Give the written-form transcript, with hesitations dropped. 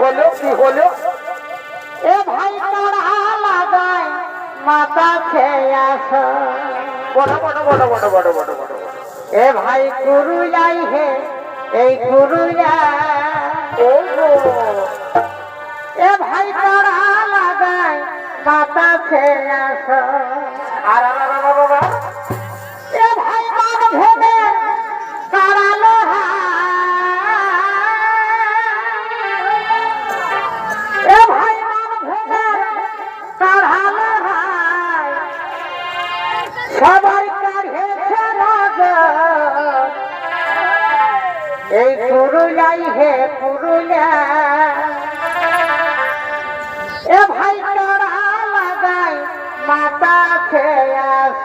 হলো কি হলো? এ ভাই তারা লাগায় মাথা খেয়ে আস বড় বড় বড় বড় বড় বড় বড় বড়। এ ভাই গুরু যাই হে এই গুরু ও গো, এ ভাই তারা লাগায় মাথা খেয়ে আস আর বাবা এ ভাই মান ভেবে কারালো এ ভাই মান ভেবে কারালো সবার কাছে নজর এই পুরুলাই হে পুরুলিয়া এ ভাই তারা লাগাই মাথা খেয়ে আস